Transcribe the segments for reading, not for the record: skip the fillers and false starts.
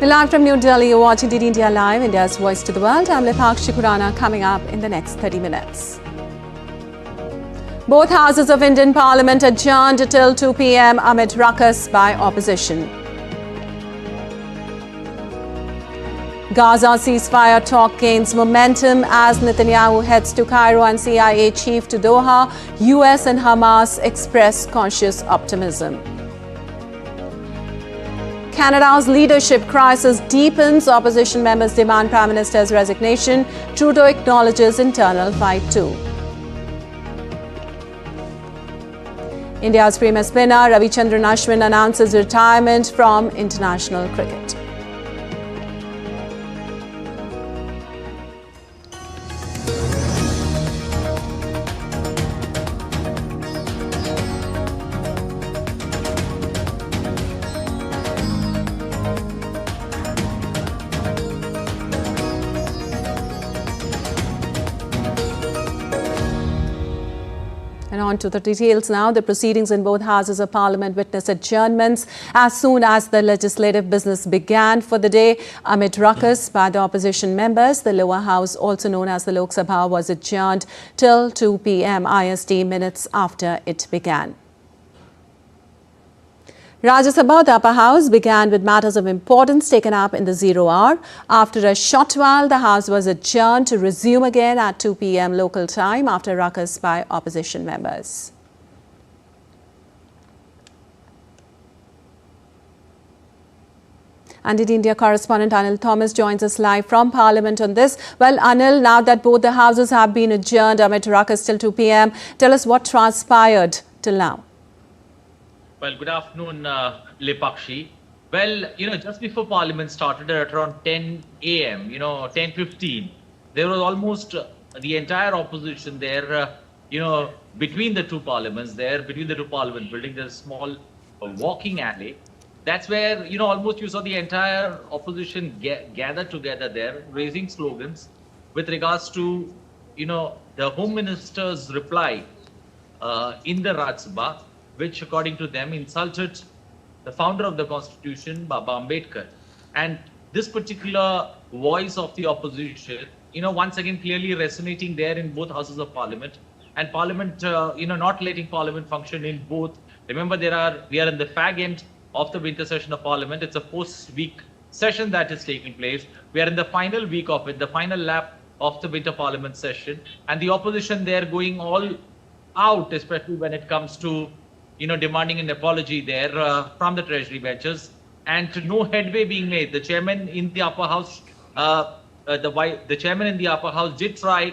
Live from New Delhi, you're watching DD India Live, India's voice to the world. I'm Lipakshi Khurana, coming up in the next 30 minutes. Both houses of Indian Parliament adjourned till 2 p.m. amid ruckus by opposition. Gaza ceasefire talk gains momentum as Netanyahu heads to Cairo and CIA chief to Doha. US and Hamas express cautious optimism. Canada's leadership crisis deepens. Opposition members demand Prime Minister's resignation. Trudeau acknowledges internal fight too. India's premier spinner Ravichandran Ashwin announces retirement from international cricket. And on to the details now. The proceedings in both houses of parliament witnessed adjournments as soon as the legislative business began for the day amid ruckus by the opposition members. The lower house, also known as the Lok Sabha, was adjourned till 2 p.m. IST minutes after it began. Rajya Sabha, the upper house, began with matters of importance taken up in the 0 hour. After a short while, the house was adjourned to resume again at 2 p.m. local time after ruckus by opposition members. And India correspondent Anil Thomas joins us live from Parliament on this. Well, Anil, now that both the houses have been adjourned amid ruckus till 2 p.m., tell us what transpired till now. Well, good afternoon, Lipakshi. Well, just before Parliament started at around 10 a.m., 10:15, there was almost the entire opposition there, between the two parliaments there, between the two parliament buildings, there's a small walking alley. That's where, almost you saw the entire opposition gathered together there, raising slogans with regards to, the Home Minister's reply in the Rajya Sabha, which according to them insulted the founder of the constitution, Baba Ambedkar. And this particular voice of the opposition, once again clearly resonating there in both houses of parliament, and parliament, not letting parliament function in both. Remember, we are in the fag end of the winter session of parliament. It's a post-week session that is taking place. We are in the final week of it, the final lap of the winter parliament session, and the opposition there going all out, especially when it comes to demanding an apology there from the Treasury benches, and no headway being made. The chairman in the upper house, the chairman in the upper house did try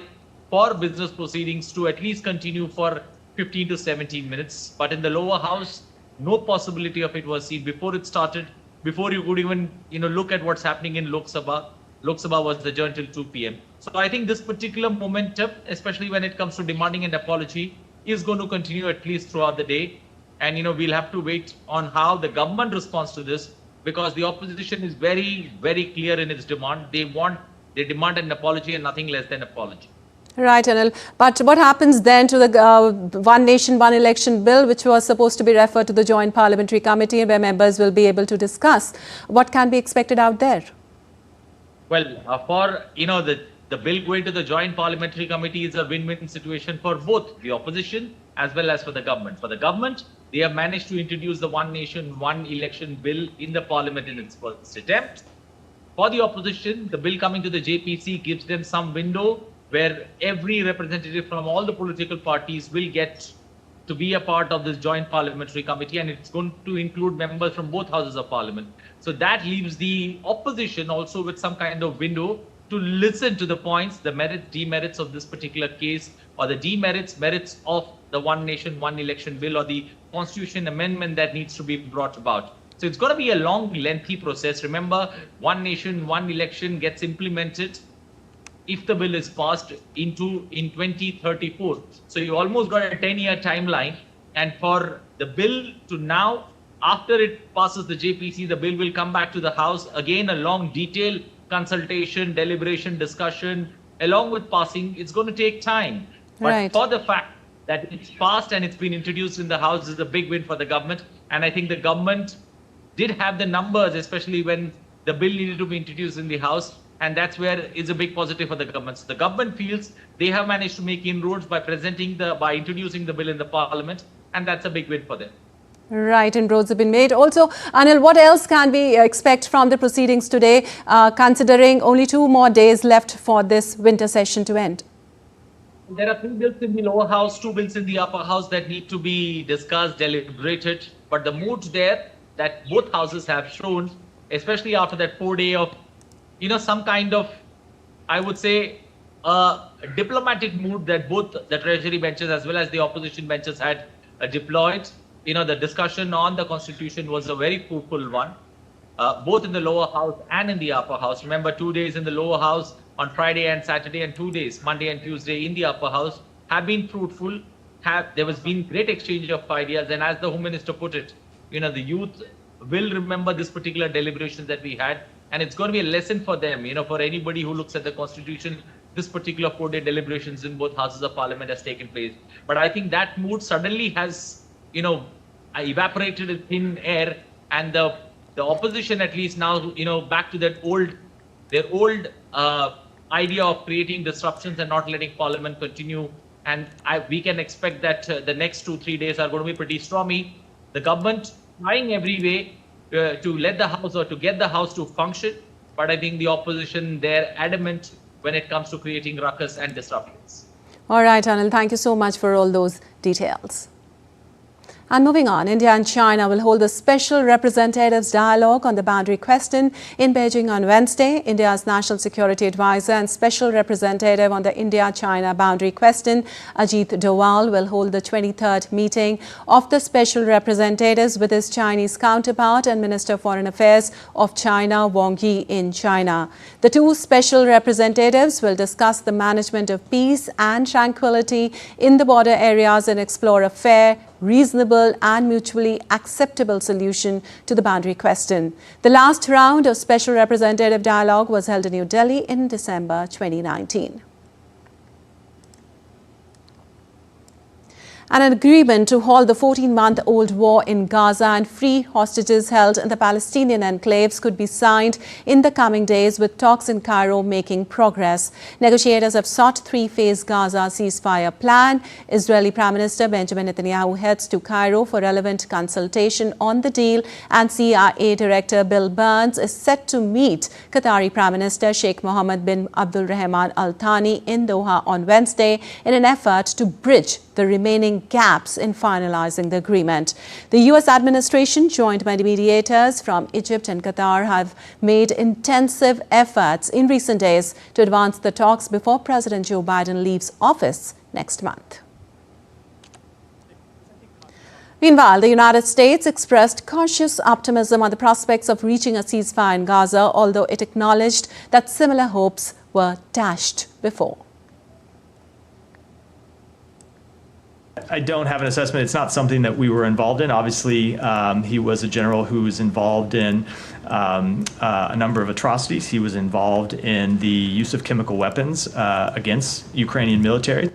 for business proceedings to at least continue for 15 to 17 minutes, but in the lower house, no possibility of it was seen before it started. Before you could even look at what's happening in Lok Sabha. Lok Sabha was adjourned till 2 p.m. So I think this particular momentum, especially when it comes to demanding an apology, is going to continue at least throughout the day. And, we'll have to wait on how the government responds to this, because the opposition is very, very clear in its demand. They demand an apology and nothing less than apology. Right, Anil. But what happens then to the One Nation, One Election bill, which was supposed to be referred to the Joint Parliamentary Committee, where members will be able to discuss? What can be expected out there? Well, for, the bill going to the Joint Parliamentary Committee is a win-win situation for both the opposition as well as for the government. For the government, they have managed to introduce the One Nation, One Election bill in the parliament in its first attempt. For the opposition, the bill coming to the JPC gives them some window where every representative from all the political parties will get to be a part of this Joint Parliamentary Committee, and it's going to include members from both houses of parliament. So that leaves the opposition also with some kind of window to listen to the points, the merits, demerits of this particular case, or the demerits, merits of the One Nation, One Election bill, or the constitution amendment that needs to be brought about. So it's going to be a long, lengthy process. Remember, One Nation, One Election gets implemented if the bill is passed in 2034. So you almost got a 10-year timeline. And for the bill to now, after it passes the JPC, the bill will come back to the House. Again, a long, detailed consultation, deliberation, discussion, along with passing. It's going to take time. But for the fact that it's passed and it's been introduced in the House is a big win for the government. And I think the government did have the numbers, especially when the bill needed to be introduced in the House, and that's where it's a big positive for the government. So the government feels they have managed to make inroads by introducing the bill in the Parliament, and that's a big win for them. Right, inroads have been made. Also, Anil, what else can we expect from the proceedings today, considering only 2 more days left for this winter session to end? There are 3 bills in the lower house, 2 bills in the upper house that need to be discussed, deliberated. But the mood there that both houses have shown, especially after that 4-day of, some kind of, I would say, diplomatic mood that both the Treasury benches as well as the opposition benches had deployed. The discussion on the Constitution was a very fruitful one, both in the lower house and in the upper house. Remember, 2 days in the lower house on Friday and Saturday, and 2 days, Monday and Tuesday, in the upper house have been fruitful. There has been great exchange of ideas, and as the Home Minister put it, the youth will remember this particular deliberations that we had, and it's going to be a lesson for them, for anybody who looks at the Constitution. This particular 4-day deliberations in both houses of Parliament has taken place. But I think that mood suddenly has, evaporated in thin air, and the opposition, at least now, back to their old idea of creating disruptions and not letting Parliament continue. And we can expect that the next 2-3 days are going to be pretty stormy. The government trying every way to let the House or to get the House to function, but I think the opposition, they're adamant when it comes to creating ruckus and disruptions. All right, Anil, thank you so much for all those details. And moving on, India and China will hold a special representatives dialogue on the boundary question in Beijing on Wednesday. India's National Security Advisor and Special Representative on the India-China boundary question, Ajit Doval, will hold the 23rd meeting of the special representatives with his Chinese counterpart and Minister of Foreign Affairs of China, Wang Yi, in China. The 2 special representatives will discuss the management of peace and tranquility in the border areas and explore a fair, reasonable and mutually acceptable solution to the boundary question. The last round of special representative dialogue was held in New Delhi in December 2019. And an agreement to halt the 14-month-old war in Gaza and free hostages held in the Palestinian enclaves could be signed in the coming days, with talks in Cairo making progress. Negotiators have sought 3-phase Gaza ceasefire plan. Israeli Prime Minister Benjamin Netanyahu heads to Cairo for relevant consultation on the deal, and CIA Director Bill Burns is set to meet Qatari Prime Minister Sheikh Mohammed bin Abdul Rahman Al Thani in Doha on Wednesday in an effort to bridge the remaining gaps in finalizing the agreement. The U.S. administration, joined by the mediators from Egypt and Qatar, have made intensive efforts in recent days to advance the talks before President Joe Biden leaves office next month. Meanwhile, the United States expressed cautious optimism on the prospects of reaching a ceasefire in Gaza, although it acknowledged that similar hopes were dashed before. I don't have an assessment. It's not something that we were involved in. Obviously, he was a general who was involved in a number of atrocities. He was involved in the use of chemical weapons against Ukrainian military.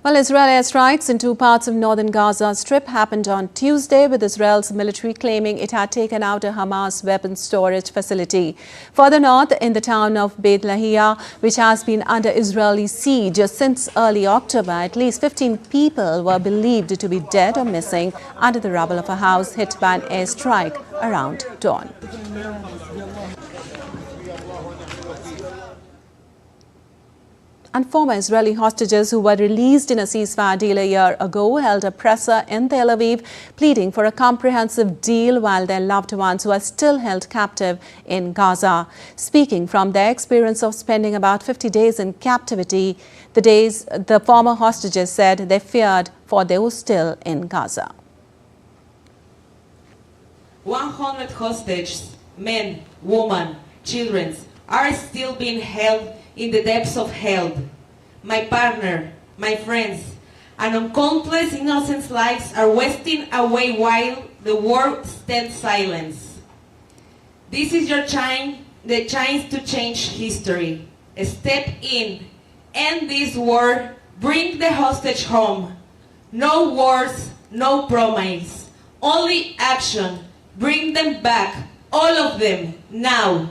Well, Israeli airstrikes in 2 parts of northern Gaza Strip happened on Tuesday, with Israel's military claiming it had taken out a Hamas weapons storage facility. Further north, in the town of Beit Lahia, which has been under Israeli siege since early October, at least 15 people were believed to be dead or missing under the rubble of a house hit by an airstrike around dawn. And former Israeli hostages who were released in a ceasefire deal a year ago held a presser in Tel Aviv, pleading for a comprehensive deal while their loved ones who are still held captive in Gaza. Speaking from their experience of spending about 50 days in captivity, the former hostages said they feared for those still in Gaza. 100 hostages, men, women, children, are still being held in the depths of hell. My partner, my friends, and countless innocent lives are wasting away while the world stands silent. This is your time, the chance to change history. Step in, end this war, bring the hostage home. No words, no promise, only action. Bring them back All of them, now.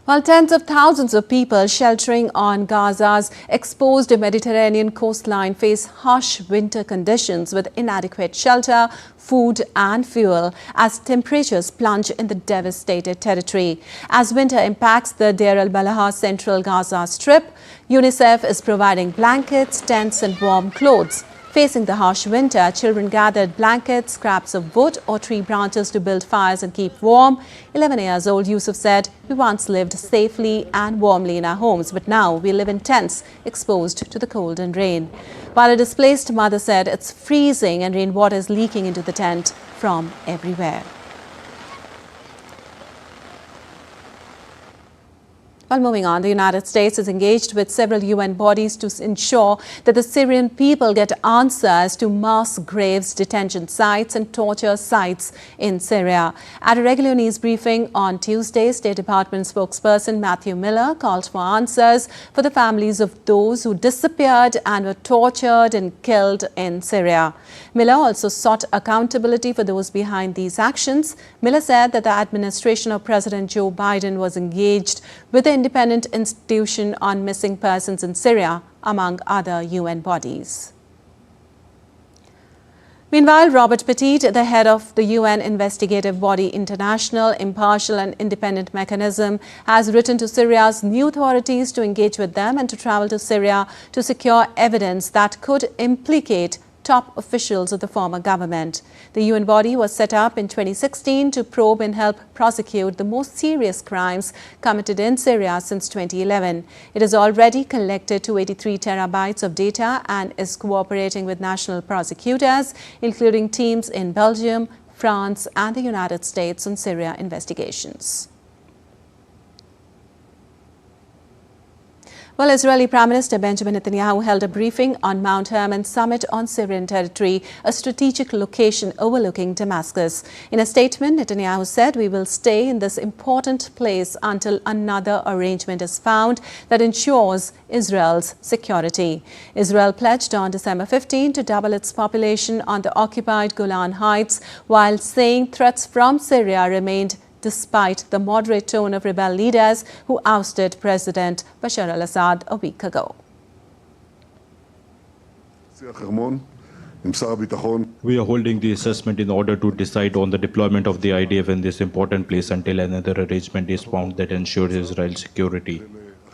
While tens of thousands of people sheltering on Gaza's exposed Mediterranean coastline face harsh winter conditions with inadequate shelter, food and fuel as temperatures plunge in the devastated territory. As winter impacts the Deir al-Balaha central Gaza Strip, UNICEF is providing blankets, tents and warm clothes. Facing the harsh winter, children gathered blankets, scraps of wood or tree branches to build fires and keep warm. 11 years old Yusuf said, "We once lived safely and warmly in our homes, but now we live in tents, exposed to the cold and rain." While a displaced mother said it's freezing and rainwater is leaking into the tent from everywhere. Well, moving on, the United States is engaged with several UN bodies to ensure that the Syrian people get answers to mass graves, detention sites and torture sites in Syria. At a regular news briefing on Tuesday, State Department spokesperson Matthew Miller called for answers for the families of those who disappeared and were tortured and killed in Syria. Miller also sought accountability for those behind these actions. Miller said that the administration of President Joe Biden was engaged with the independent institution on missing persons in Syria, among other UN bodies. Meanwhile, Robert Petit, the head of the UN investigative body International, Impartial and Independent Mechanism, has written to Syria's new authorities to engage with them and to travel to Syria to secure evidence that could implicate top officials of the former government. The UN body was set up in 2016 to probe and help prosecute the most serious crimes committed in Syria since 2011. It has already collected 283 terabytes of data and is cooperating with national prosecutors, including teams in Belgium, France and the United States on Syria investigations. Well, Israeli Prime Minister Benjamin Netanyahu held a briefing on Mount Hermon summit on Syrian territory, a strategic location overlooking Damascus. In a statement, Netanyahu said, "We will stay in this important place until another arrangement is found that ensures Israel's security." Israel pledged on December 15 to double its population on the occupied Golan Heights, while saying threats from Syria remained despite the moderate tone of rebel leaders who ousted President Bashar al-Assad a week ago. We are holding the assessment in order to decide on the deployment of the IDF in this important place until another arrangement is found that ensures Israel's security.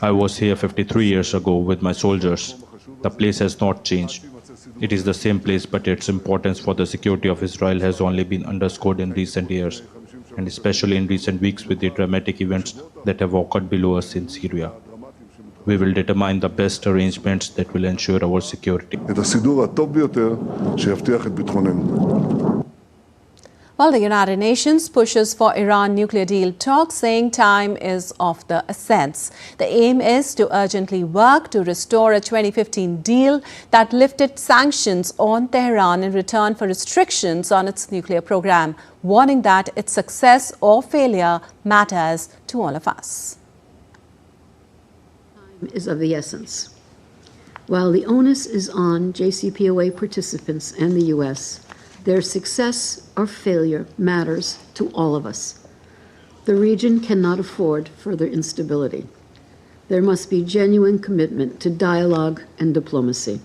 I was here 53 years ago with my soldiers. The place has not changed. It is the same place, but its importance for the security of Israel has only been underscored in recent years, and especially in recent weeks with the dramatic events that have occurred below us in Syria. We will determine the best arrangements that will ensure our security. While the United Nations pushes for Iran nuclear deal talks, saying time is of the essence. The aim is to urgently work to restore a 2015 deal that lifted sanctions on Tehran in return for restrictions on its nuclear program, warning that its success or failure matters to all of us. Time is of the essence. While the onus is on JCPOA participants and the U.S., their success or failure matters to all of us. The region cannot afford further instability. There must be genuine commitment to dialogue and diplomacy.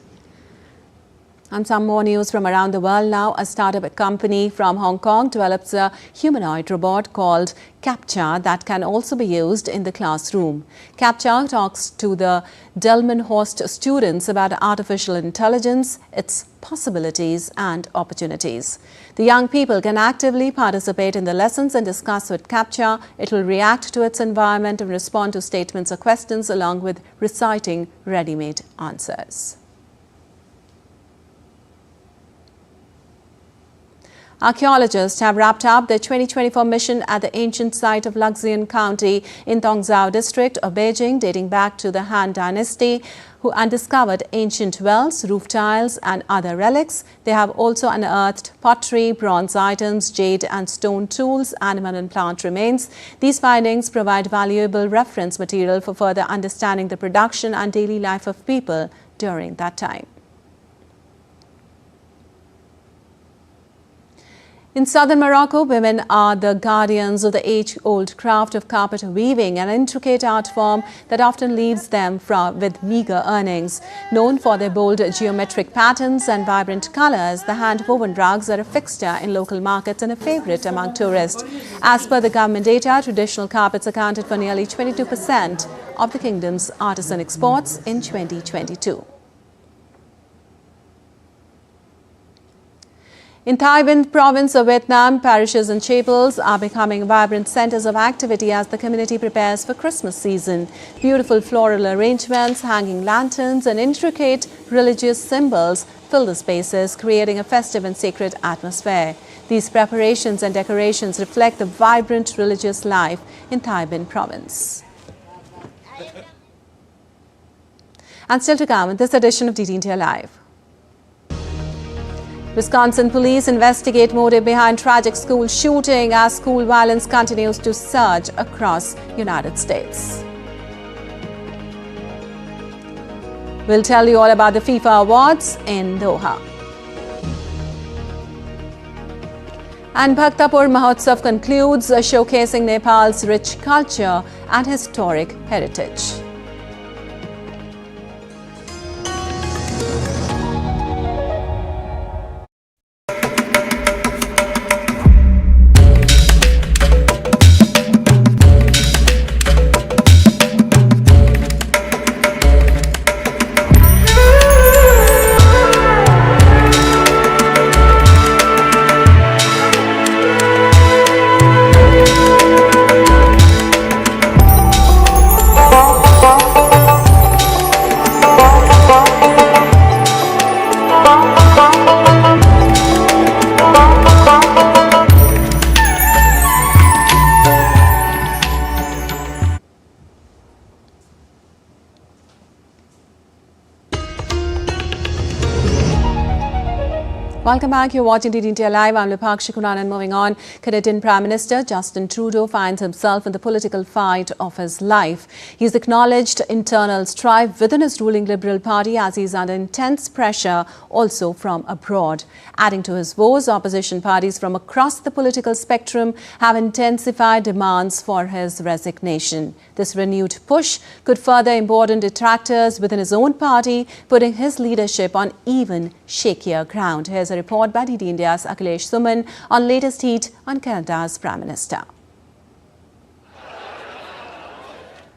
And some more news from around the world now. A startup company from Hong Kong develops a humanoid robot called CAPTCHA that can also be used in the classroom. CAPTCHA talks to the Delmenhorst students about artificial intelligence, its possibilities and opportunities. The young people can actively participate in the lessons and discuss with CAPTCHA. It will react to its environment and respond to statements or questions along with reciting ready-made answers. Archaeologists have wrapped up their 2024 mission at the ancient site of Luxian County in Tongzhou district of Beijing, dating back to the Han Dynasty, who undiscovered ancient wells, roof tiles and other relics. They have also unearthed pottery, bronze items, jade and stone tools, animal and plant remains. These findings provide valuable reference material for further understanding the production and daily life of people during that time. In southern Morocco, women are the guardians of the age-old craft of carpet weaving, an intricate art form that often leaves them with meager earnings. Known for their bold geometric patterns and vibrant colors, the hand-woven rugs are a fixture in local markets and a favorite among tourists. As per the government data, traditional carpets accounted for nearly 22% of the kingdom's artisan exports in 2022. In Thai Binh province of Vietnam, parishes and chapels are becoming vibrant centers of activity as the community prepares for Christmas season. Beautiful floral arrangements, hanging lanterns and intricate religious symbols fill the spaces, creating a festive and sacred atmosphere. These preparations and decorations reflect the vibrant religious life in Thai Binh province. And still to come in this edition of DT India Live. Wisconsin police investigate motive behind tragic school shooting as school violence continues to surge across United States. We'll tell you all about the FIFA Awards in Doha. And Tapur Mahotsav concludes, showcasing Nepal's rich culture and historic heritage. Welcome back. You're watching DT India Live. I'm Lipakshi Kunan, and moving on, Canadian Prime Minister Justin Trudeau finds himself in the political fight of his life. He's acknowledged internal strife within his ruling Liberal Party as he's under intense pressure also from abroad. Adding to his woes, opposition parties from across the political spectrum have intensified demands for his resignation. This renewed push could further embolden detractors within his own party, putting his leadership on even shakier ground. Here's a report by DT India's Akhilesh Suman on latest heat on Canada's Prime Minister.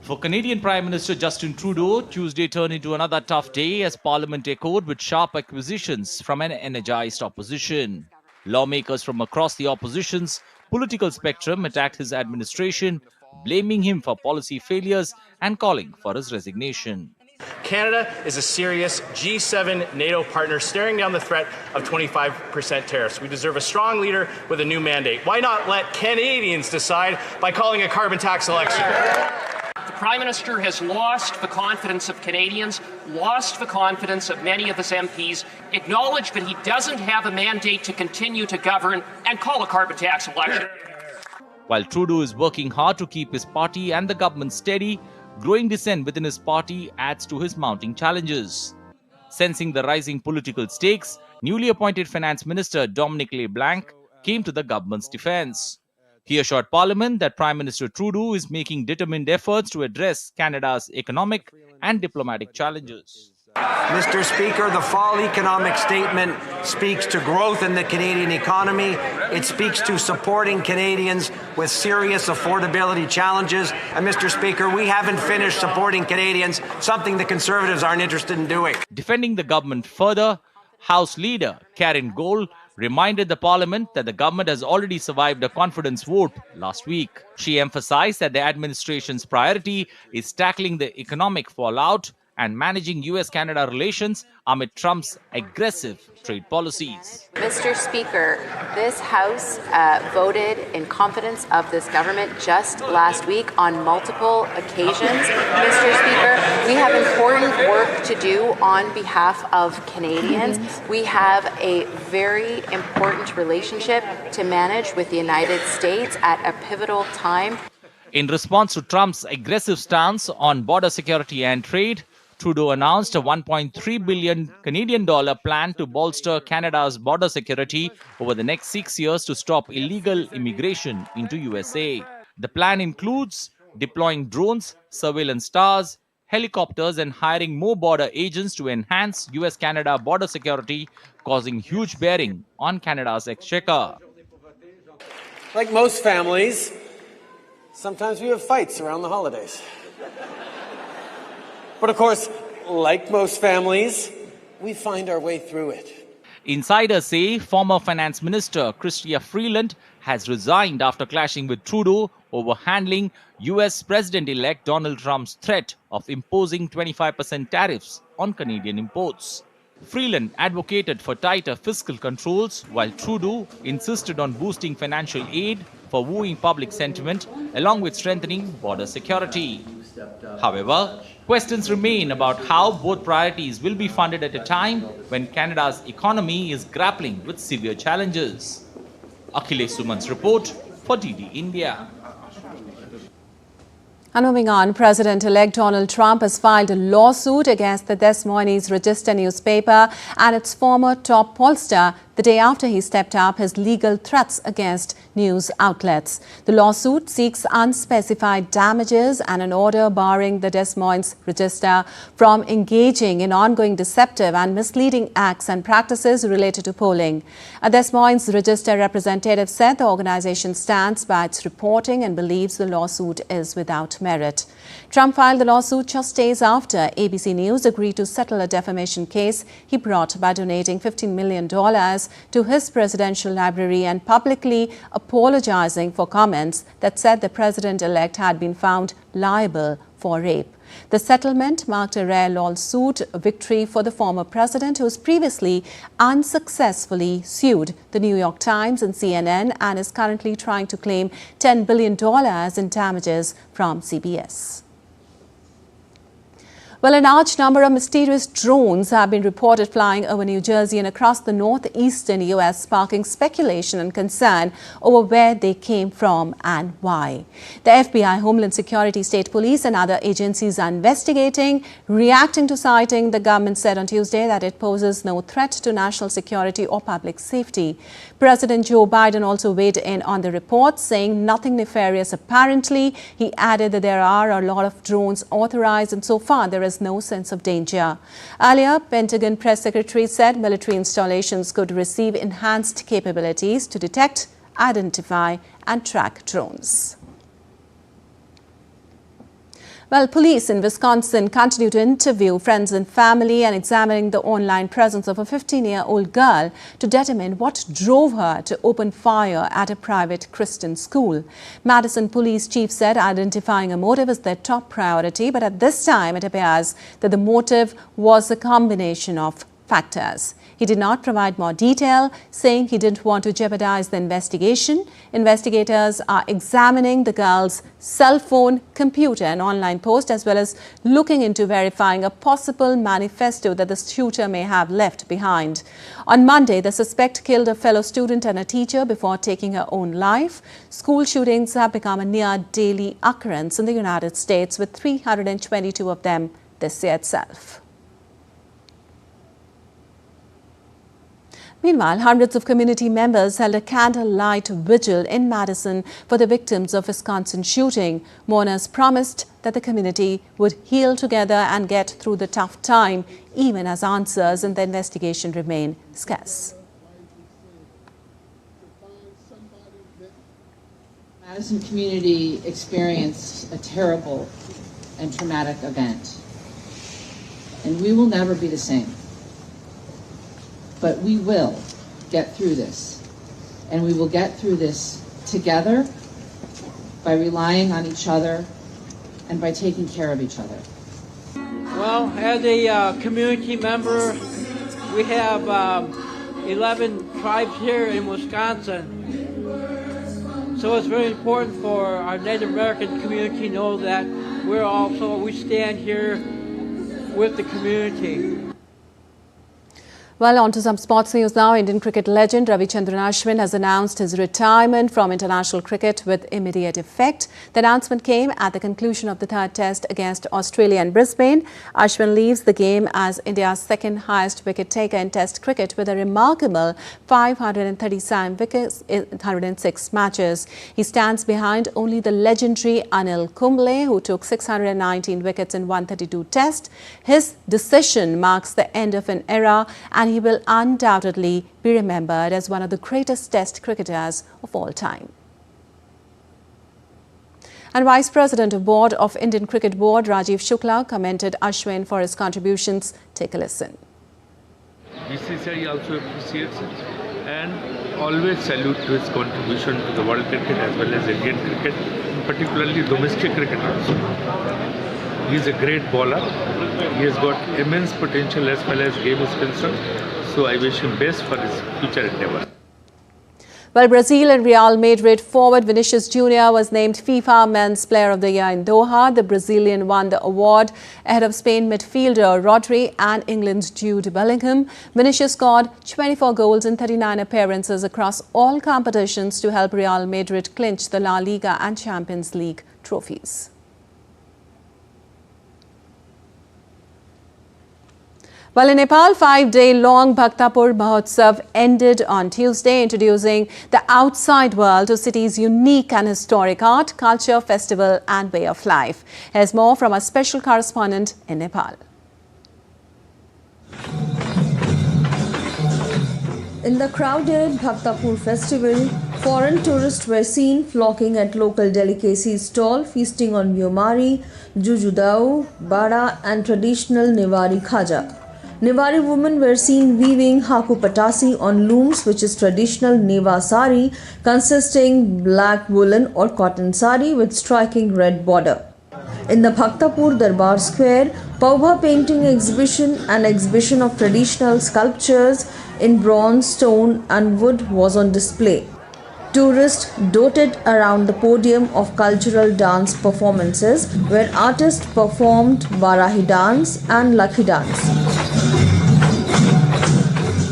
For Canadian Prime Minister Justin Trudeau, Tuesday turned into another tough day as Parliament echoed with sharp accusations from an energized opposition. Lawmakers from across the opposition's political spectrum attacked his administration, blaming him for policy failures and calling for his resignation. Canada is a serious G7 NATO partner staring down the threat of 25% tariffs. We deserve a strong leader with a new mandate. Why not let Canadians decide by calling a carbon tax election? The Prime Minister has lost the confidence of Canadians, lost the confidence of many of his MPs, acknowledged that he doesn't have a mandate to continue to govern, and call a carbon tax election. While Trudeau is working hard to keep his party and the government steady, growing dissent within his party adds to his mounting challenges. Sensing the rising political stakes, newly appointed Finance Minister Dominic LeBlanc came to the government's defense. He assured Parliament that Prime Minister Trudeau is making determined efforts to address Canada's economic and diplomatic challenges. Mr. Speaker, the fall economic statement speaks to growth in the Canadian economy. It speaks to supporting Canadians with serious affordability challenges. And Mr. Speaker, we haven't finished supporting Canadians, something the Conservatives aren't interested in doing. Defending the government further, House Leader Karen Gohl reminded the Parliament that the government has already survived a confidence vote last week. She emphasized that the administration's priority is tackling the economic fallout and managing US-Canada relations amid Trump's aggressive trade policies. Mr. Speaker, this House voted in confidence of this government just last week on multiple occasions. Mr. Speaker, we have important work to do on behalf of Canadians. We have a very important relationship to manage with the United States at a pivotal time. In response to Trump's aggressive stance on border security and trade, Trudeau announced a $1.3 billion Canadian plan to bolster Canada's border security over the next 6 years to stop illegal immigration into USA. The plan includes deploying drones, surveillance towers, helicopters, and hiring more border agents to enhance US-Canada border security, causing huge bearing on Canada's exchequer. Like most families, sometimes we have fights around the holidays. But of course, like most families, we find our way through it. Insiders say former Finance Minister Chrystia Freeland has resigned after clashing with Trudeau over handling US President-elect Donald Trump's threat of imposing 25% tariffs on Canadian imports. Freeland advocated for tighter fiscal controls, while Trudeau insisted on boosting financial aid for wooing public sentiment, along with strengthening border security. However, questions remain about how both priorities will be funded at a time when Canada's economy is grappling with severe challenges. Akhilesh Suman's report for DD India. And moving on, President-elect Donald Trump has filed a lawsuit against the Des Moines Register newspaper and its former top pollster the day after he stepped up his legal threats against news outlets. The lawsuit seeks unspecified damages and an order barring the Des Moines Register from engaging in ongoing deceptive and misleading acts and practices related to polling. A Des Moines Register representative said the organization stands by its reporting and believes the lawsuit is without merit. Trump filed the lawsuit just days after ABC News agreed to settle a defamation case he brought by donating $15 million to his presidential library and publicly apologizing for comments that said the president-elect had been found liable for rape. The settlement marked a rare lawsuit victory for the former president, who has previously unsuccessfully sued the New York Times and CNN and is currently trying to claim $10 billion in damages from CBS. Well, a large number of mysterious drones have been reported flying over New Jersey and across the northeastern U.S., sparking speculation and concern over where they came from and why. The FBI, Homeland Security, State Police and other agencies are investigating. Reacting to sighting, the government said on Tuesday that it poses no threat to national security or public safety. President Joe Biden also weighed in on the report, saying nothing nefarious apparently. He added that there are a lot of drones authorized and so far there is no sense of danger. Earlier, Pentagon press secretary said military installations could receive enhanced capabilities to detect, identify and track drones. Well, police in Wisconsin continue to interview friends and family and examining the online presence of a 15-year-old girl to determine what drove her to open fire at a private Christian school. Madison Police Chief said identifying a motive is their top priority, but at this time it appears that the motive was a combination of factors. He did not provide more detail, saying he didn't want to jeopardize the investigation. Investigators are examining the girl's cell phone, computer and online post, as well as looking into verifying a possible manifesto that the shooter may have left behind. On Monday, the suspect killed a fellow student and a teacher before taking her own life. School shootings have become a near daily occurrence in the United States, with 322 of them this year itself. Meanwhile, hundreds of community members held a candlelight vigil in Madison for the victims of Wisconsin shooting. Mourners promised that the community would heal together and get through the tough time, even as answers in the investigation remain scarce. Madison community experienced a terrible and traumatic event, and we will never be the same. But we will get through this, and we will get through this together by relying on each other and by taking care of each other. Well, as a community member, we have 11 tribes here in Wisconsin. So it's very important for our Native American community to know that we stand here with the community. Well, on to some sports news now. Indian cricket legend Ravichandran Ashwin has announced his retirement from international cricket with immediate effect. The announcement came at the conclusion of the third test against Australia in Brisbane. Ashwin leaves the game as India's second highest wicket taker in test cricket with a remarkable 537 wickets in 106 matches. He stands behind only the legendary Anil Kumble, who took 619 wickets in 132 tests. His decision marks the end of an era, and he will undoubtedly be remembered as one of the greatest test cricketers of all time. And Vice President of Board of Indian Cricket Board Rajiv Shukla commended Ashwin for his contributions. Take a listen. BCCI also appreciates it and always salute to his contribution to the world cricket as well as Indian cricket, particularly domestic cricket also. He is a great bowler. He has got immense potential as far as game is concerned. So I wish him best for his future endeavours. Well, Brazil and Real Madrid forward Vinicius Jr. was named FIFA Men's Player of the Year in Doha. The Brazilian won the award ahead of Spain midfielder Rodri and England's Jude Bellingham. Vinicius scored 24 goals in 39 appearances across all competitions to help Real Madrid clinch the La Liga and Champions League trophies. Well, in Nepal, 5-day-long Bhaktapur Mahotsav ended on Tuesday, introducing the outside world to city's unique and historic art, culture, festival and way of life. Here's more from our special correspondent in Nepal. In the crowded Bhaktapur festival, foreign tourists were seen flocking at local delicacy stall, feasting on Myomari, Jujudao, Bada and traditional Newari Khaja. Newari women were seen weaving haku patasi on looms, which is traditional Neva sari consisting black woolen or cotton sari with striking red border. In the Bhaktapur Darbar Square, Paubha painting exhibition and exhibition of traditional sculptures in bronze, stone and wood was on display. Tourists dotted around the podium of cultural dance performances where artists performed Barahi dance and Lakhi dance.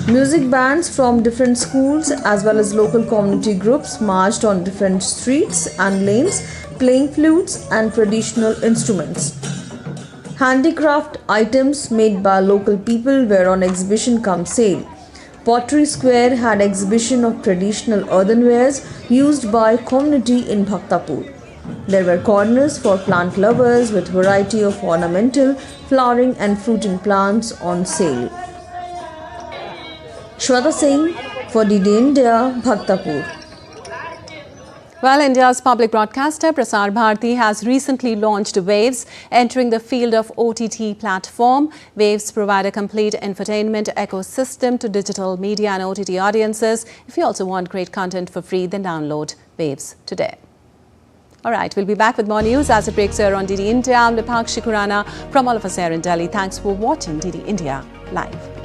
Music bands from different schools as well as local community groups marched on different streets and lanes, playing flutes and traditional instruments. Handicraft items made by local people were on exhibition cum sale. Pottery Square had exhibition of traditional earthenwares used by community in Bhaktapur. There were corners for plant lovers with variety of ornamental, flowering and fruiting plants on sale. Shweta Singh for DD India, Bhaktapur. Well, India's public broadcaster Prasar Bharati has recently launched Waves, entering the field of OTT platform. Waves provide a complete infotainment ecosystem to digital media and OTT audiences. If you also want great content for free, then download Waves today. All right, we'll be back with more news as it breaks here on DD India. I'm Lipakshi Khurana from all of us here in Delhi. Thanks for watching DD India Live.